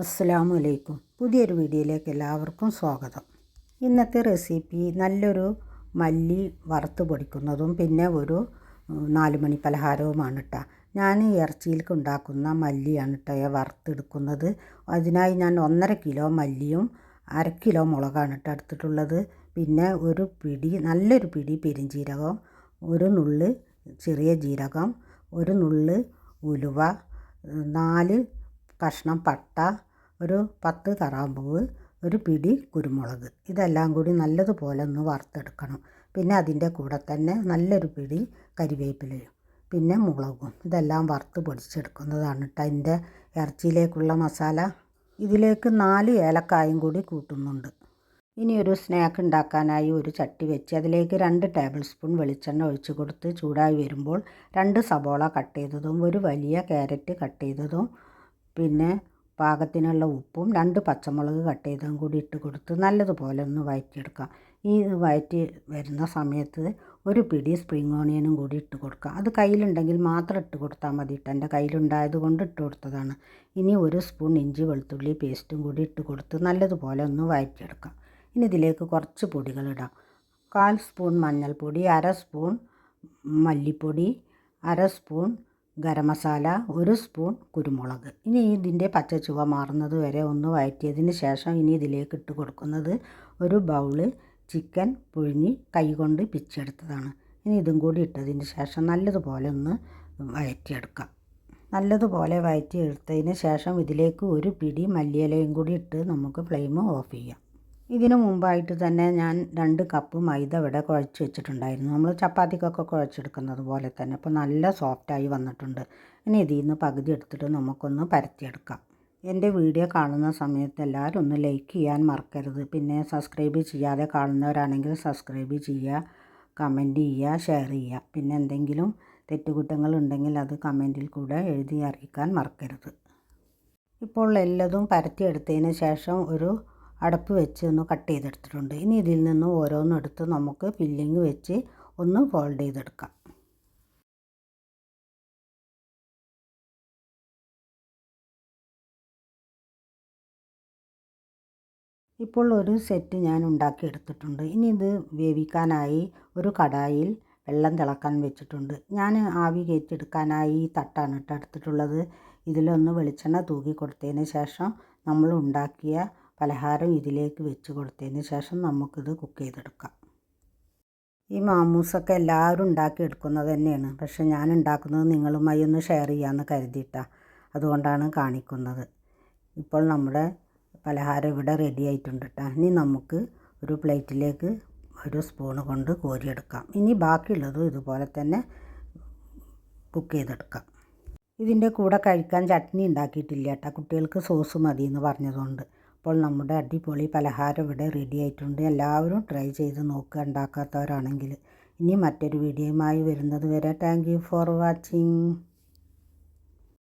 അസ്സലാമു അലൈക്കും. പുതിയൊരു വീഡിയോയിലേക്ക് എല്ലാവർക്കും സ്വാഗതം. ഇന്നത്തെ റെസിപ്പി നല്ലൊരു മല്ലി വറുത്ത് പൊടിക്കുന്നതും പിന്നെ ഒരു 4 മണി പലഹാരവുമാണ് കേട്ടോ. ഞാൻ ഇറച്ചിയിലേക്ക് ഉണ്ടാക്കുന്ന മല്ലിയാണ് കേട്ടോ വറുത്തെടുക്കുന്നത്. അതിനായി ഞാൻ 1.5 കിലോ മല്ലിയും 1/2 കിലോ മുളകാണ് കേട്ടോ എടുത്തിട്ടുള്ളത്. പിന്നെ നല്ലൊരു പിടി പെരിഞ്ജീരകം, ഒരു നുള്ള് ചെറിയ ജീരകം, ഒരു നുള്ള് ഉലുവ, 4 കഷ്ണം പട്ട, ഒരു 10 കറാമ്പൂവ്, ഒരു പിടി കുരുമുളക്. ഇതെല്ലാം കൂടി നല്ലതുപോലെ ഒന്ന് വറുത്തെടുക്കണം. പിന്നെ അതിൻ്റെ കൂടെ തന്നെ നല്ലൊരു പിടി കരിവേപ്പിലയും പിന്നെ മുളകും ഇതെല്ലാം വറുത്ത് പൊടിച്ചെടുക്കുന്നതാണ് കേട്ടോ അതിൻ്റെ ഇറച്ചിയിലേക്കുള്ള മസാല. ഇതിലേക്ക് 4 ഏലക്കായും കൂടി കൂട്ടുന്നുണ്ട്. ഇനി ഒരു സ്നാക്ക് ഉണ്ടാക്കാനായി ഒരു ചട്ടി വെച്ച് അതിലേക്ക് 2 ടേബിൾ സ്പൂൺ വെളിച്ചെണ്ണ ഒഴിച്ച് കൊടുത്ത് ചൂടായി വരുമ്പോൾ 2 സബോള കട്ട് ചെയ്തതും, ഒരു വലിയ ക്യാരറ്റ് കട്ട് ചെയ്തതും, പിന്നെ പാകത്തിനുള്ള ഉപ്പും 2 പച്ചമുളക് കട്ട് ചെയ്തതും കൂടി ഇട്ട് കൊടുത്ത് നല്ലതുപോലെ ഒന്ന് വഴറ്റിയെടുക്കാം. ഈ വഴറ്റി വരുന്ന സമയത്ത് ഒരു പിടി സ്പ്രിംഗ് ഓണിയനും കൂടി ഇട്ട് കൊടുക്കാം. അത് കയ്യിലുണ്ടെങ്കിൽ മാത്രം ഇട്ട് കൊടുത്താൽ മതി. എൻ്റെ കയ്യിലുണ്ടായത് കൊണ്ട് ഇട്ട് കൊടുത്തതാണ്. ഇനി 1 സ്പൂൺ ഇഞ്ചി വെളുത്തുള്ളി പേസ്റ്റും കൂടി ഇട്ട് കൊടുത്ത് നല്ലതുപോലെ ഒന്ന് വഴറ്റിയെടുക്കാം. ഇനി ഇതിലേക്ക് കുറച്ച് പൊടികളിടാം. 1/4 സ്പൂൺ മഞ്ഞൾപ്പൊടി, 1/2 സ്പൂൺ മല്ലിപ്പൊടി, 1/2 സ്പൂൺ ഗരം മസാല, 1 സ്പൂൺ കുരുമുളക്. ഇനി ഇതിൻ്റെ പച്ച ചുവ മാറുന്നത് വരെ ഒന്ന് വഴറ്റിയതിന് ശേഷം ഇനി ഇതിലേക്ക് ഇട്ട് കൊടുക്കുന്നത് ഒരു ബൗള് ചിക്കൻ പുഴുങ്ങി കൈകൊണ്ട് പിച്ചെടുത്തതാണ്. ഇനി ഇതും കൂടി ഇട്ടതിന് ശേഷം നല്ലതുപോലെ ഒന്ന് വഴറ്റിയെടുക്കാം. നല്ലതുപോലെ വഴറ്റിയെടുത്തതിന് ശേഷം ഇതിലേക്ക് ഒരു പിടി മല്ലിയിലയും കൂടി ഇട്ട് നമുക്ക് ഫ്ലെയിം ഓഫ് ചെയ്യാം. ഇതിനു മുമ്പായിട്ട് തന്നെ ഞാൻ 2 കപ്പ് മൈദ ഇവിടെ കുഴച്ച് വെച്ചിട്ടുണ്ടായിരുന്നു. നമ്മൾ ചപ്പാത്തിക്കൊക്കെ കുഴച്ചെടുക്കുന്നത് പോലെ തന്നെ. അപ്പോൾ നല്ല സോഫ്റ്റായി വന്നിട്ടുണ്ട്. ഇനി ഇതിൽ നിന്ന് പകുതി എടുത്തിട്ട് നമുക്കൊന്ന് പരത്തിയെടുക്കാം. എൻ്റെ വീഡിയോ കാണുന്ന സമയത്ത് എല്ലാവരും ഒന്ന് ലൈക്ക് ചെയ്യാൻ മറക്കരുത്. പിന്നെ സബ്സ്ക്രൈബ് ചെയ്യാതെ കാണുന്നവരാണെങ്കിൽ സബ്സ്ക്രൈബ് ചെയ്യുക, കമൻറ്റ് ചെയ്യുക, ഷെയർ ചെയ്യുക. പിന്നെ എന്തെങ്കിലും തെറ്റുകുറ്റങ്ങളുണ്ടെങ്കിൽ അത് കമൻറ്റിൽ കൂടെ എഴുതി അറിയിക്കാൻ മറക്കരുത്. ഇപ്പോൾ എല്ലതും പരത്തിയെടുത്തതിന് ശേഷം ഒരു അടപ്പ് വെച്ച് ഒന്ന് കട്ട് ചെയ്തെടുത്തിട്ടുണ്ട്. ഇനി ഇതിൽ നിന്ന് ഓരോന്നെടുത്ത് നമുക്ക് ഫില്ലിങ് വെച്ച് ഒന്ന് ഫോൾഡ് ചെയ്തെടുക്കാം. ഇപ്പോൾ ഒരു സെറ്റ് ഞാൻ ഉണ്ടാക്കിയെടുത്തിട്ടുണ്ട്. ഇനി ഇത് വേവിക്കാനായി ഒരു കടായിൽ വെള്ളം തിളക്കാൻ വെച്ചിട്ടുണ്ട്. ഞാൻ ആവി കയറ്റിയെടുക്കാനായി ഈ തട്ടാണ് കേട്ടോ എടുത്തിട്ടുള്ളത്. ഇതിലൊന്ന് വെളിച്ചെണ്ണ തൂക്കി കൊടുത്തതിന് ശേഷം നമ്മൾ ഉണ്ടാക്കിയ പലഹാരം ഇതിലേക്ക് വെച്ച് കൊടുത്തതിന് ശേഷം നമുക്കിത് കുക്ക് ചെയ്തെടുക്കാം. ഈ മാമൂസൊക്കെ എല്ലാവരും ഉണ്ടാക്കിയെടുക്കുന്നത് തന്നെയാണ്. പക്ഷെ ഞാൻ ഉണ്ടാക്കുന്നത് നിങ്ങളുമായി ഒന്ന് ഷെയർ ചെയ്യാമെന്ന് കരുതിയിട്ടാണ്. അതുകൊണ്ടാണ് കാണിക്കുന്നത്. ഇപ്പോൾ നമ്മുടെ പലഹാരം ഇവിടെ റെഡി ആയിട്ടുണ്ട് കേട്ടോ. ഇനി നമുക്ക് ഒരു പ്ലേറ്റിലേക്ക് ഒരു സ്പൂണ് കൊണ്ട് കോരിയെടുക്കാം. ഇനി ബാക്കിയുള്ളതും ഇതുപോലെ തന്നെ കുക്ക് ചെയ്തെടുക്കാം. ഇതിൻ്റെ കൂടെ കഴിക്കാൻ ചട്നി ഉണ്ടാക്കിയിട്ടില്ല കേട്ടോ. കുട്ടികൾക്ക് സോസ് മതി എന്ന് പറഞ്ഞതുകൊണ്ട്. അപ്പോൾ നമ്മുടെ അടിപൊളി പലഹാരം ഇവിടെ റെഡി ആയിട്ടുണ്ട്. എല്ലാവരും ട്രൈ ചെയ്ത് നോക്കുക ഉണ്ടാക്കാത്തവരാണെങ്കിൽ. ഇനി മറ്റൊരു വീഡിയോയുമായി വരുന്നത് വരെ താങ്ക് യു ഫോർ വാച്ചിങ്.